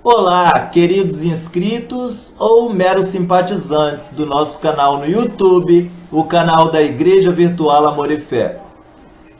Olá, queridos inscritos ou meros simpatizantes do nosso canal no YouTube, o canal da Igreja Virtual Amor e Fé.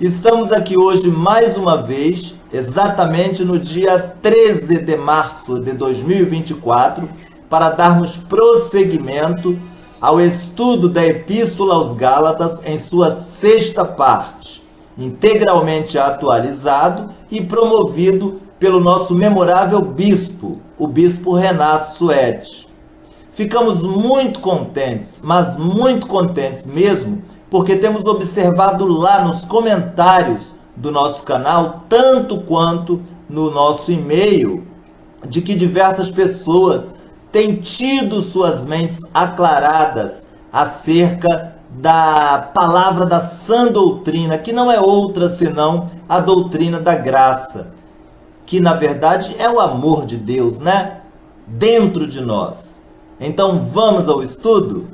Estamos aqui hoje mais uma vez, exatamente no dia 13 de março de 2024, para darmos prosseguimento ao estudo da Epístola aos Gálatas em sua sexta parte, integralmente atualizado e promovido pelo nosso memorável bispo, o bispo Renato Suede. Ficamos muito contentes, mas muito contentes mesmo, porque temos observado lá nos comentários do nosso canal, tanto quanto no nosso e-mail, de que diversas pessoas têm tido suas mentes aclaradas acerca da palavra da sã doutrina, que não é outra senão a doutrina da graça, que na verdade é o amor de Deus, né? Dentro de nós. Então vamos ao estudo?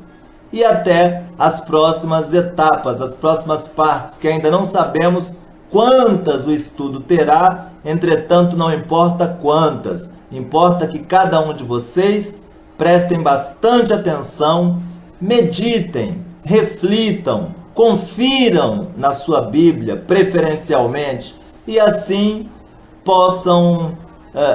E até as próximas etapas, as próximas partes, que ainda não sabemos quantas o estudo terá, entretanto não importa quantas, importa que cada um de vocês prestem bastante atenção, meditem, reflitam, confiram na sua Bíblia, preferencialmente, e assim possam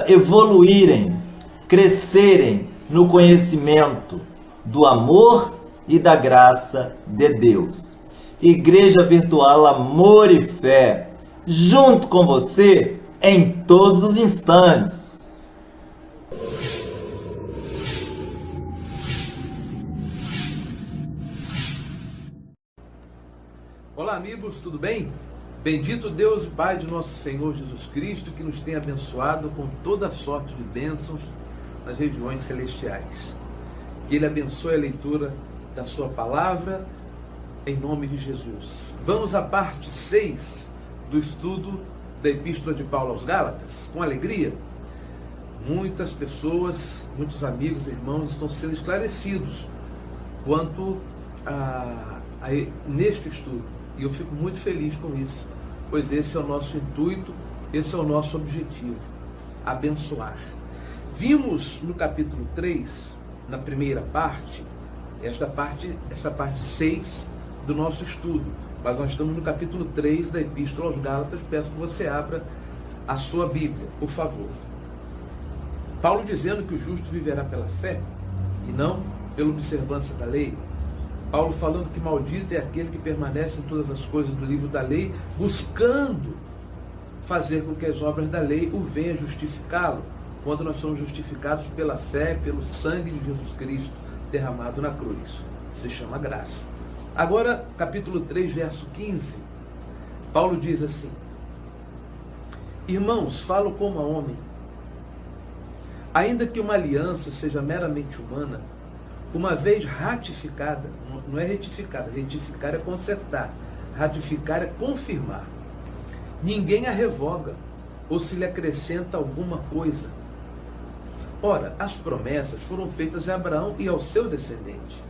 evoluírem, crescerem no conhecimento do amor e da graça de Deus. Igreja Virtual Amor e Fé, junto com você em todos os instantes. Olá amigos, tudo bem? Bendito Deus e Pai de nosso Senhor Jesus Cristo, que nos tem abençoado com toda sorte de bênçãos nas regiões celestiais. Que Ele abençoe a leitura da sua palavra, em nome de Jesus. Vamos à parte 6 do estudo da Epístola de Paulo aos Gálatas, com alegria. Muitas pessoas, muitos amigos e irmãos estão sendo esclarecidos quanto neste estudo. E eu fico muito feliz com isso, pois esse é o nosso intuito, esse é o nosso objetivo, abençoar. Vimos no capítulo 3, na primeira parte, essa parte 6 do nosso estudo, mas nós estamos no capítulo 3 da Epístola aos Gálatas. Peço que você abra a sua Bíblia, por favor. Paulo dizendo que o justo viverá pela fé e não pela observância da lei. Paulo falando que maldito é aquele que permanece em todas as coisas do livro da lei, buscando fazer com que as obras da lei o venham justificá-lo, quando nós somos justificados pela fé, pelo sangue de Jesus Cristo derramado na cruz. Se chama graça. Agora, capítulo 3, verso 15, Paulo diz assim: Irmãos, falo como a homem. Ainda que uma aliança seja meramente humana, uma vez ratificada, não é retificada, retificar é consertar, ratificar é confirmar. Ninguém a revoga, ou se lhe acrescenta alguma coisa. Ora, as promessas foram feitas a Abraão e ao seu descendente.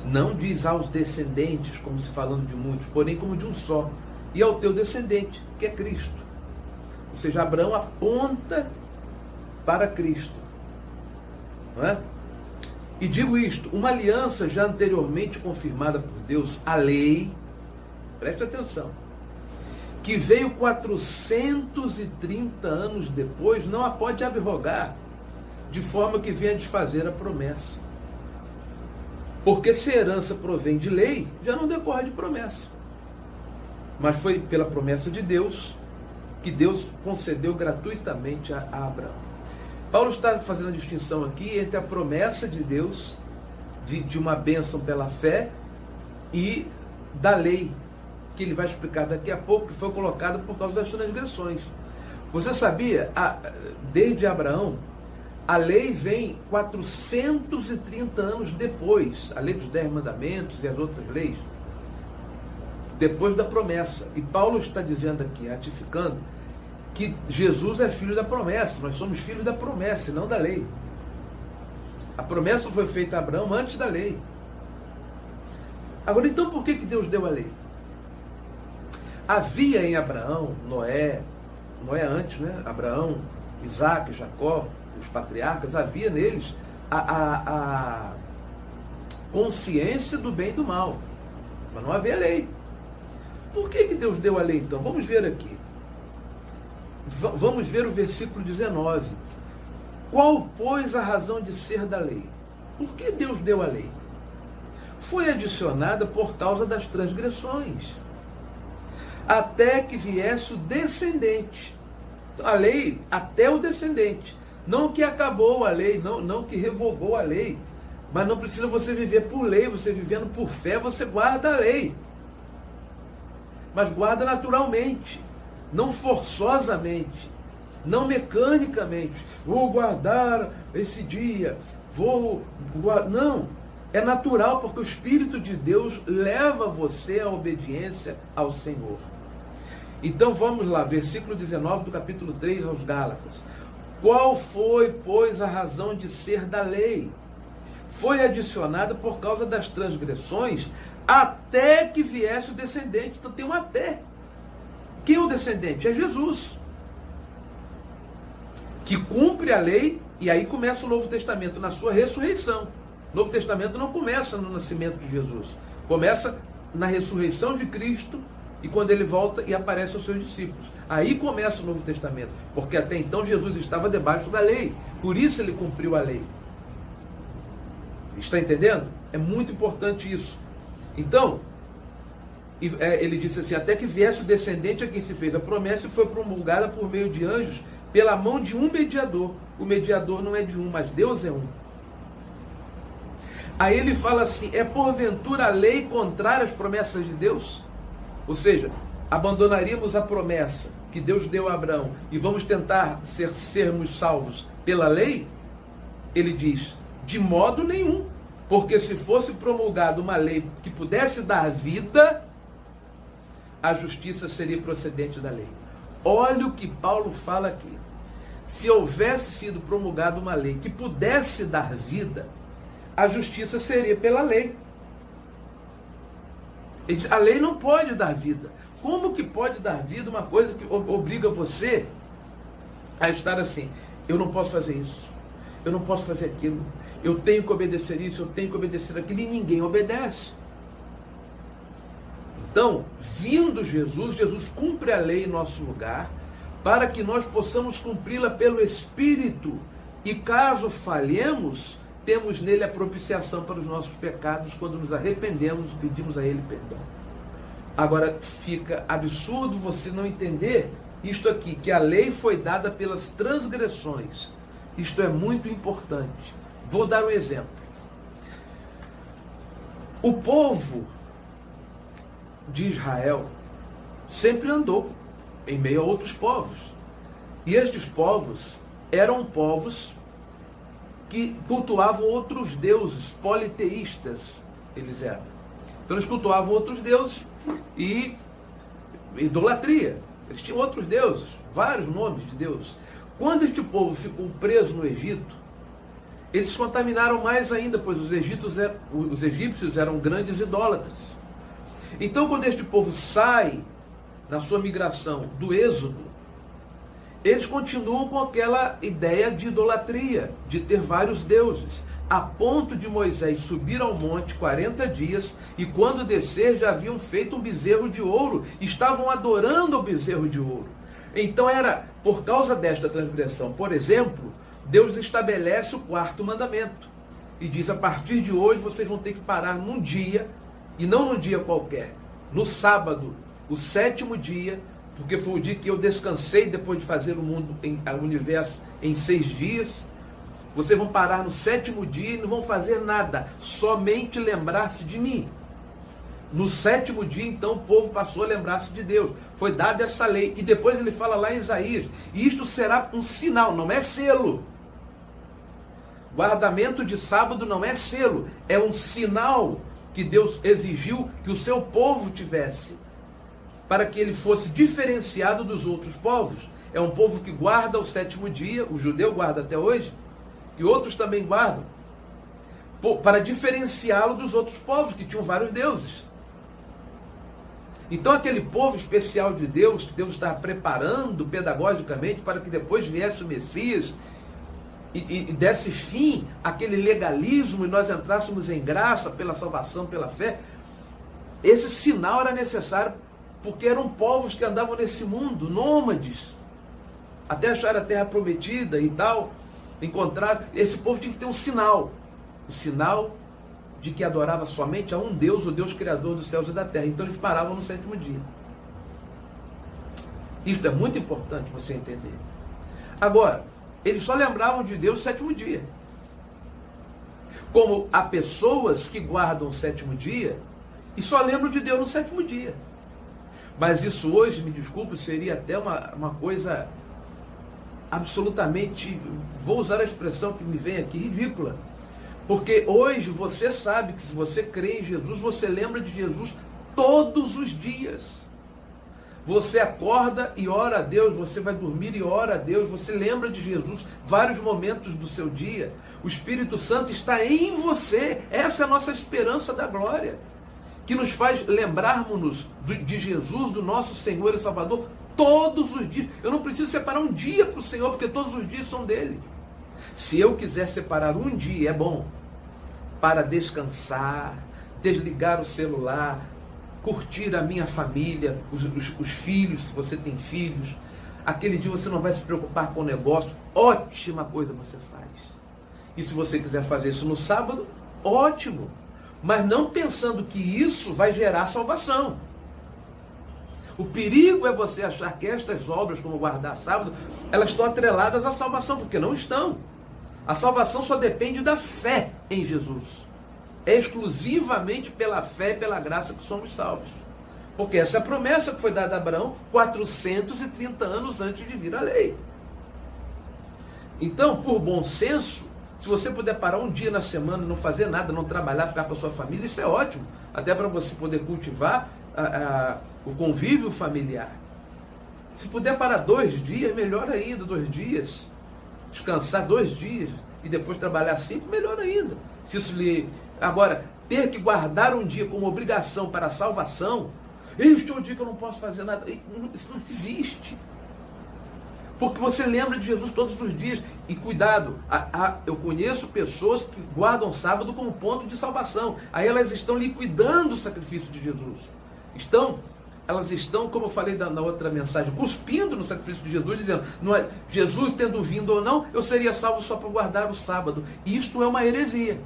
Não diz aos descendentes, como se falando de muitos, porém como de um só, e ao teu descendente, que é Cristo. Ou seja, Abraão aponta para Cristo. Não é? E digo isto, uma aliança já anteriormente confirmada por Deus, a lei, preste atenção, que veio 430 anos depois, não a pode abrogar, de forma que venha desfazer a promessa. Porque se a herança provém de lei, já não decorre de promessa. Mas foi pela promessa de Deus, que Deus concedeu gratuitamente a Abraão. Paulo está fazendo a distinção aqui entre a promessa de Deus, de uma bênção pela fé, e da lei, que ele vai explicar daqui a pouco, que foi colocada por causa das transgressões. Você sabia, desde Abraão, a lei vem 430 anos depois, a lei dos 10 mandamentos e as outras leis, depois da promessa. E Paulo está dizendo aqui, ratificando, que Jesus é filho da promessa, nós somos filhos da promessa e não da lei. A promessa foi feita a Abraão antes da lei. Agora, então, por que Deus deu a lei? Havia em Abraão, Noé antes, né? Abraão, Isaac, Jacó, os patriarcas, havia neles a consciência do bem e do mal, mas não havia lei. Por que Deus deu a lei então? Vamos ver aqui. Vamos ver o versículo 19. Qual, pois, a razão de ser da lei? Por que Deus deu a lei? Foi adicionada por causa das transgressões, até que viesse o descendente. A lei até o descendente. Não que acabou a lei, não que revogou a lei. Mas não precisa você viver por lei, você vivendo por fé, você guarda a lei. Mas guarda naturalmente, não forçosamente, não mecanicamente. Vou guardar esse dia, não, é natural, porque o Espírito de Deus leva você à obediência ao Senhor. Então vamos lá, versículo 19 do capítulo 3 aos Gálatas. Qual foi, pois, a razão de ser da lei? Foi adicionada por causa das transgressões, até que viesse o descendente. Então tem um até. Quem é o descendente? É Jesus, que cumpre a lei, e aí começa o Novo Testamento na sua ressurreição. O Novo Testamento não começa no nascimento de Jesus, começa na ressurreição de Cristo, e quando ele volta e aparece aos seus discípulos. Aí começa o Novo Testamento, porque até então Jesus estava debaixo da lei, por isso ele cumpriu a lei. Está entendendo? É muito importante isso. Então, ele disse assim, até que viesse o descendente a quem se fez a promessa e foi promulgada por meio de anjos, pela mão de um mediador. O mediador não é de um, mas Deus é um. Aí ele fala assim, é porventura a lei contrária às promessas de Deus? Ou seja, abandonaríamos a promessa que Deus deu a Abraão e vamos tentar sermos salvos pela lei? Ele diz, de modo nenhum. Porque se fosse promulgada uma lei que pudesse dar vida, a justiça seria procedente da lei. Olha o que Paulo fala aqui. Se houvesse sido promulgada uma lei que pudesse dar vida, a justiça seria pela lei. Ele diz, a lei não pode dar vida. Como que pode dar vida uma coisa que obriga você a estar assim? Eu não posso fazer isso, eu não posso fazer aquilo, eu tenho que obedecer isso, eu tenho que obedecer aquilo, e ninguém obedece. Então, vindo Jesus, Jesus cumpre a lei em nosso lugar, para que nós possamos cumpri-la pelo Espírito, e caso falhemos, temos nele a propiciação para os nossos pecados, quando nos arrependemos e pedimos a ele perdão. Agora, fica absurdo você não entender isto aqui, que a lei foi dada pelas transgressões. Isto é muito importante. Vou dar um exemplo. O povo de Israel sempre andou em meio a outros povos. E estes povos eram povos que cultuavam outros deuses, politeístas eles eram. Então eles cultuavam outros deuses e idolatria. Eles tinham outros deuses, vários nomes de deuses. Quando este povo ficou preso no Egito, eles se contaminaram mais ainda, pois os egípcios eram grandes idólatras. Então, quando este povo sai na sua migração do Êxodo, eles continuam com aquela ideia de idolatria, de ter vários deuses, a ponto de Moisés subir ao monte 40 dias, e quando descer já haviam feito um bezerro de ouro, estavam adorando o bezerro de ouro. Então era por causa desta transgressão. Por exemplo, Deus estabelece o quarto mandamento, e diz, a partir de hoje vocês vão ter que parar num dia, e não num dia qualquer, no sábado, o 7º dia, porque foi o dia que eu descansei depois de fazer o universo em 6 dias. Vocês vão parar no 7º dia e não vão fazer nada, somente lembrar-se de mim. No 7º dia, então, o povo passou a lembrar-se de Deus. Foi dada essa lei. E depois ele fala lá em Isaías, isto será um sinal, não é selo. Guardamento de sábado não é selo, é um sinal que Deus exigiu que o seu povo tivesse, para que ele fosse diferenciado dos outros povos. É um povo que guarda o 7º dia, o judeu guarda até hoje, e outros também guardam, para diferenciá-lo dos outros povos, que tinham vários deuses. Então aquele povo especial de Deus, que Deus estava preparando pedagogicamente para que depois viesse o Messias e desse fim àquele legalismo e nós entrássemos em graça pela salvação, pela fé, esse sinal era necessário porque eram povos que andavam nesse mundo, nômades, até achar a terra prometida e tal, encontrar. Esse povo tinha que ter um sinal, o sinal de que adorava somente a um Deus, o Deus criador dos céus e da terra. Então eles paravam no sétimo dia. Isso é muito importante você entender. Agora, eles só lembravam de Deus no sétimo dia. Como há pessoas que guardam o sétimo dia e só lembram de Deus no sétimo dia. Mas isso hoje, me desculpe, seria até uma coisa absolutamente, vou usar a expressão que me vem aqui, ridícula. Porque hoje você sabe que se você crê em Jesus, você lembra de Jesus todos os dias. Você acorda e ora a Deus, você vai dormir e ora a Deus, você lembra de Jesus vários momentos do seu dia. O Espírito Santo está em você. Essa é a nossa esperança da glória, que nos faz lembrarmos de Jesus, do nosso Senhor e Salvador, todos os dias. Eu não preciso separar um dia para o Senhor, porque todos os dias são dele. Se eu quiser separar um dia, é bom, para descansar, desligar o celular, curtir a minha família, os filhos, se você tem filhos. Aquele dia você não vai se preocupar com o negócio. Ótima coisa você faz. E se você quiser fazer isso no sábado, ótimo. Mas não pensando que isso vai gerar salvação. O perigo é você achar que estas obras, como guardar sábado, elas estão atreladas à salvação, porque não estão. A salvação só depende da fé em Jesus. É exclusivamente pela fé e pela graça que somos salvos. Porque essa é a promessa que foi dada a Abraão 430 anos antes de vir a lei. Então, por bom senso, se você puder parar um dia na semana, não fazer nada, não trabalhar, ficar com a sua família, isso é ótimo. Até para você poder cultivar o convívio familiar. Se puder parar 2 dias, melhor ainda, 2 dias. Descansar 2 dias e depois trabalhar 5, melhor ainda. Se isso lhe... Agora, ter que guardar um dia como obrigação para a salvação, este é o dia que eu não posso fazer nada. Isso não existe. Porque você lembra de Jesus todos os dias. E cuidado, eu conheço pessoas que guardam sábado como ponto de salvação. Aí elas estão liquidando o sacrifício de Jesus. Elas estão, como eu falei na outra mensagem, cuspindo no sacrifício de Jesus, dizendo, não é, Jesus tendo vindo ou não, eu seria salvo só para guardar o sábado. Isto é uma heresia.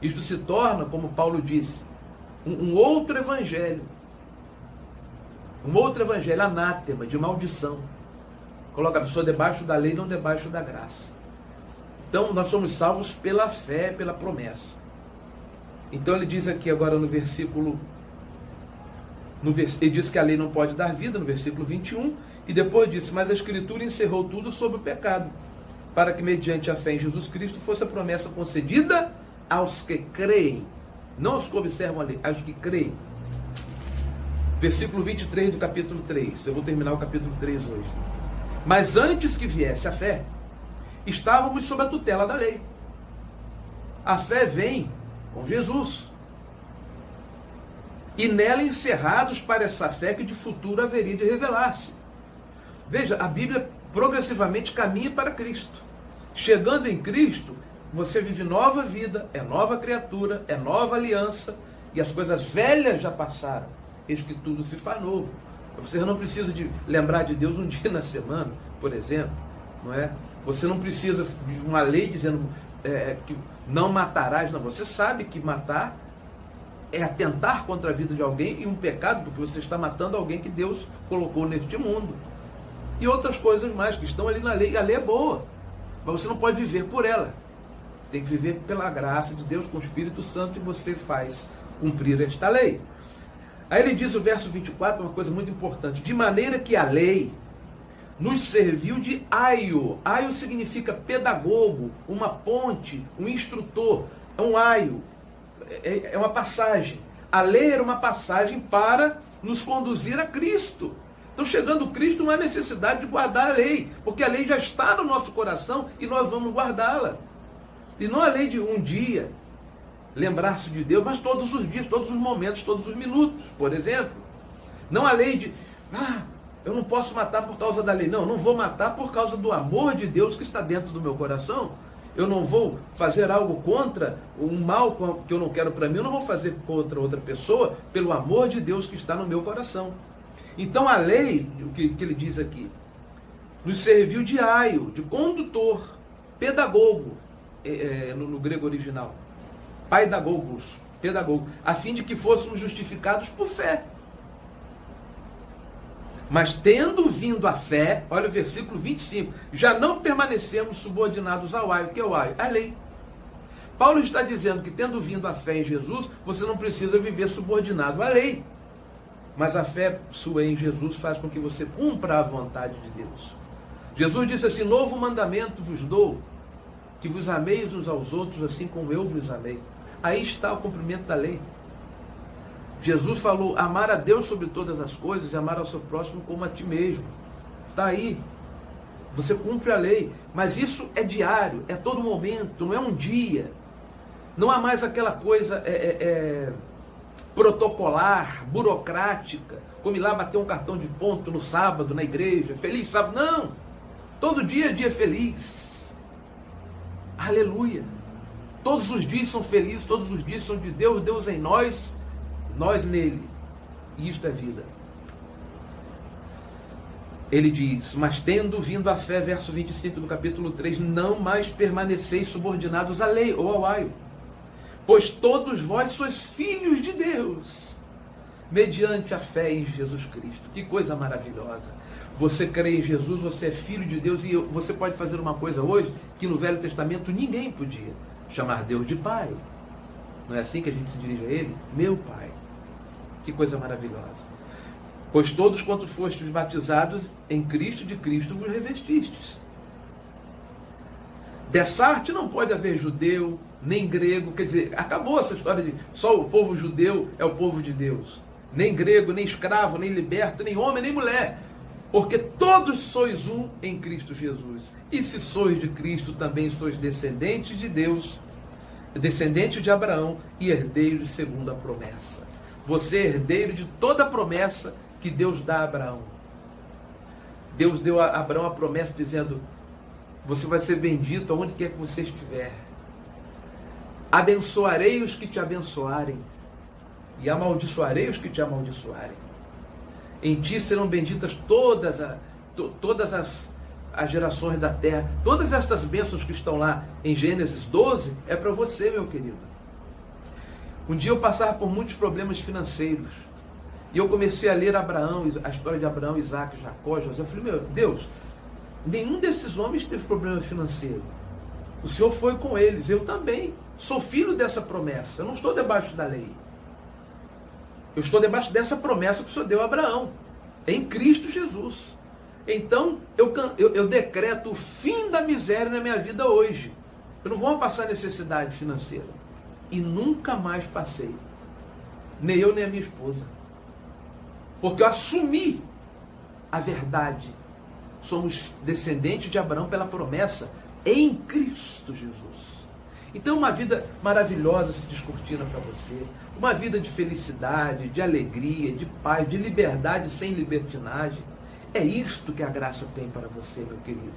Isto se torna, como Paulo disse, um outro evangelho. Um outro evangelho anátema, de maldição. Coloca a pessoa debaixo da lei, não debaixo da graça. Então, nós somos salvos pela fé, pela promessa. Então, ele diz aqui agora no versículo... Ele diz que a lei não pode dar vida, no versículo 21, e depois disse, mas a Escritura encerrou tudo sobre o pecado, para que mediante a fé em Jesus Cristo fosse a promessa concedida aos que creem, não aos que observam a lei, aos que creem. Versículo 23 do capítulo 3, eu vou terminar o capítulo 3 hoje. Mas antes que viesse a fé, estávamos sob a tutela da lei. A fé vem com Jesus. E nela encerrados para essa fé que de futuro haveria de revelar-se. Veja, a Bíblia progressivamente caminha para Cristo. Chegando em Cristo, você vive nova vida, é nova criatura, é nova aliança, e as coisas velhas já passaram, eis que tudo se faz novo. Você não precisa de lembrar de Deus um dia na semana, por exemplo, não é? Você não precisa de uma lei dizendo que não matarás, não. Você sabe que matar é atentar contra a vida de alguém e um pecado, porque você está matando alguém que Deus colocou neste mundo. E outras coisas mais que estão ali na lei. E a lei é boa, mas você não pode viver por ela. Você tem que viver pela graça de Deus, com o Espírito Santo, e você faz cumprir esta lei. Aí ele diz o verso 24, uma coisa muito importante. De maneira que a lei nos serviu de aio. Aio significa pedagogo, uma ponte, um instrutor. É um aio. É uma passagem. A lei era uma passagem para nos conduzir a Cristo. Então, chegando Cristo, não há necessidade de guardar a lei, porque a lei já está no nosso coração e nós vamos guardá-la. E não a lei de um dia lembrar-se de Deus, mas todos os dias, todos os momentos, todos os minutos. Por exemplo, Não a lei de, eu não posso matar por causa da lei. Não, não vou matar por causa do amor de Deus que está dentro do meu coração. Eu não vou fazer algo contra um mal que eu não quero para mim. Eu não vou fazer contra outra pessoa pelo amor de Deus que está no meu coração. Então a lei, o que ele diz aqui, nos serviu de aio, de condutor, pedagogo, no grego original. Paidagogos, pedagogo, a fim de que fôssemos justificados por fé. Mas tendo vindo a fé, olha o versículo 25, já não permanecemos subordinados ao aio. O que é o aio? A lei. Paulo está dizendo que tendo vindo a fé em Jesus, você não precisa viver subordinado à lei. Mas a fé sua em Jesus faz com que você cumpra a vontade de Deus. Jesus disse assim, novo mandamento vos dou, que vos ameis uns aos outros assim como eu vos amei. Aí está o cumprimento da lei. Jesus falou, amar a Deus sobre todas as coisas e amar ao seu próximo como a ti mesmo. Está aí. Você cumpre a lei. Mas isso é diário, é todo momento, não é um dia. Não há mais aquela coisa protocolar, burocrática, como ir lá bater um cartão de ponto no sábado, na igreja. Feliz sábado. Não! Todo dia é dia feliz. Aleluia! Todos os dias são felizes, todos os dias são de Deus, Deus em nós, nós nele. E isto é vida. Ele diz, mas tendo vindo a fé, verso 25 do capítulo 3, não mais permaneceis subordinados à lei ou ao aio, pois todos vós sois filhos de Deus, mediante a fé em Jesus Cristo. Que coisa maravilhosa. Você crê em Jesus, você é filho de Deus, e você pode fazer uma coisa hoje que no Velho Testamento ninguém podia, chamar Deus de Pai. Não é assim que a gente se dirige a Ele? Meu Pai. Que coisa maravilhosa. Pois todos quanto fostes batizados em Cristo, de Cristo vos revestistes. Dessa arte não pode haver judeu, nem grego, quer dizer, acabou essa história de só o povo judeu é o povo de Deus. Nem grego, nem escravo, nem liberto, nem homem, nem mulher. Porque todos sois um em Cristo Jesus. E se sois de Cristo, também sois descendentes de Deus, descendentes de Abraão e herdeiros segundo a promessa. Você é herdeiro de toda a promessa que Deus dá a Abraão. Deus deu a Abraão a promessa dizendo, você vai ser bendito aonde quer que você estiver. Abençoarei os que te abençoarem e amaldiçoarei os que te amaldiçoarem. Em ti serão benditas todas as gerações da terra. Todas estas bênçãos que estão lá em Gênesis 12 é para você, meu querido. Um dia eu passava por muitos problemas financeiros. E eu comecei a ler Abraão, a história de Abraão, Isaac, Jacó, José. Eu falei, meu Deus, nenhum desses homens teve problema financeiro. O Senhor foi com eles, eu também. Sou filho dessa promessa, eu não estou debaixo da lei. Eu estou debaixo dessa promessa que o Senhor deu a Abraão, em Cristo Jesus. Então, eu decreto o fim da miséria na minha vida hoje. Eu não vou passar necessidade financeira. E nunca mais passei. Nem eu, nem a minha esposa. Porque eu assumi a verdade. Somos descendentes de Abraão pela promessa em Cristo Jesus. Então uma vida maravilhosa se descortina para você. Uma vida de felicidade, de alegria, de paz, de liberdade sem libertinagem. É isto que a graça tem para você, meu querido.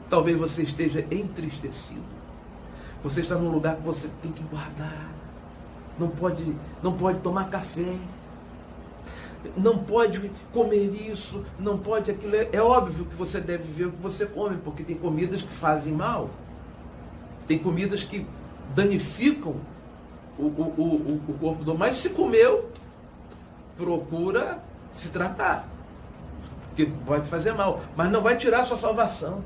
Talvez você esteja entristecido. Você está num lugar que você tem que guardar. Não pode tomar café. Não pode comer isso, não pode aquilo. É óbvio que você deve ver o que você come, porque tem comidas que fazem mal. Tem comidas que danificam o corpo do homem. Mas se comeu, procura se tratar. Porque pode fazer mal, mas não vai tirar a sua salvação.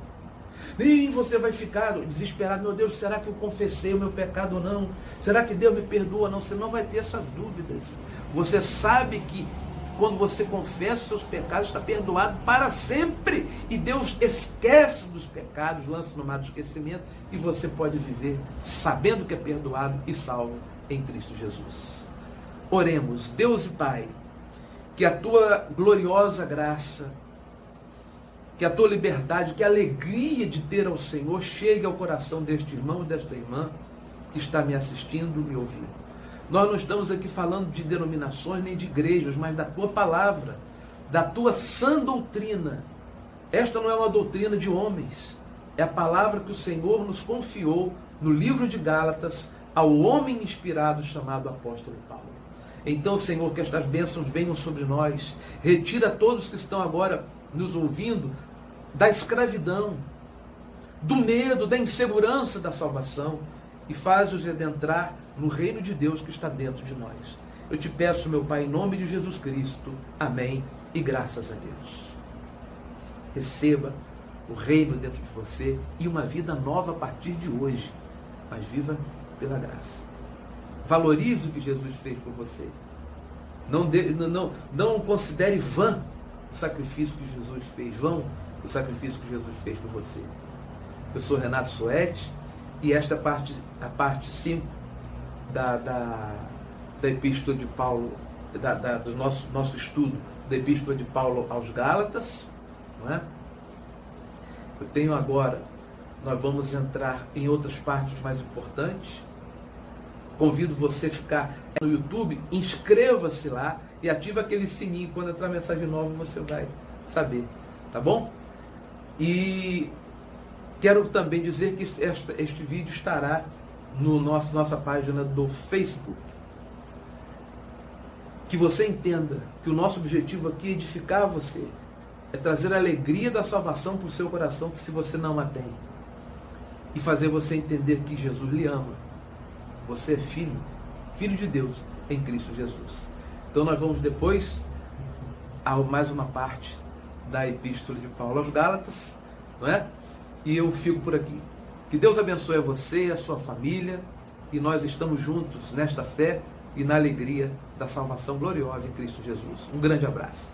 Nem você vai ficar desesperado. Meu Deus, será que eu confessei o meu pecado ou não? Será que Deus me perdoa ou não? Você não vai ter essas dúvidas. Você sabe que quando você confessa os seus pecados, está perdoado para sempre. E Deus esquece dos pecados, lança no mar do esquecimento, e você pode viver sabendo que é perdoado e salvo em Cristo Jesus. Oremos. Deus e Pai, que a tua gloriosa graça, que a tua liberdade, que a alegria de ter ao Senhor chegue ao coração deste irmão e desta irmã que está me assistindo, me ouvindo. Nós não estamos aqui falando de denominações nem de igrejas, mas da tua palavra, da tua sã doutrina. Esta não é uma doutrina de homens, é a palavra que o Senhor nos confiou no livro de Gálatas ao homem inspirado chamado apóstolo Paulo. Então, Senhor, que estas bênçãos venham sobre nós, retira todos que estão agora nos ouvindo da escravidão, do medo, da insegurança da salvação e faz-os adentrar no reino de Deus que está dentro de nós. Eu te peço, meu Pai, em nome de Jesus Cristo. Amém e graças a Deus. Receba o reino dentro de você e uma vida nova a partir de hoje, mas viva pela graça. Valorize o que Jesus fez por você. Não considere vã o sacrifício que Jesus fez, vão o sacrifício que Jesus fez por você. Eu sou Renato Soete e esta a parte 5 da Epístola de Paulo, do nosso estudo da Epístola de Paulo aos Gálatas, não é? Eu tenho agora, nós vamos entrar em outras partes mais importantes. Convido você a ficar no YouTube, inscreva-se lá e ative aquele sininho. Quando entrar mensagem nova, você vai saber, tá bom? E quero também dizer que este vídeo estará no nossa página do Facebook. Que você entenda que o nosso objetivo aqui é edificar você, é trazer a alegria da salvação para o seu coração, que se você não a tem, e fazer você entender que Jesus lhe ama. Você é filho de Deus em Cristo Jesus. Então nós vamos depois a mais uma parte da Epístola de Paulo aos Gálatas, não é? E eu fico por aqui. Que Deus abençoe a você, a sua família, e nós estamos juntos nesta fé e na alegria da salvação gloriosa em Cristo Jesus. Um grande abraço.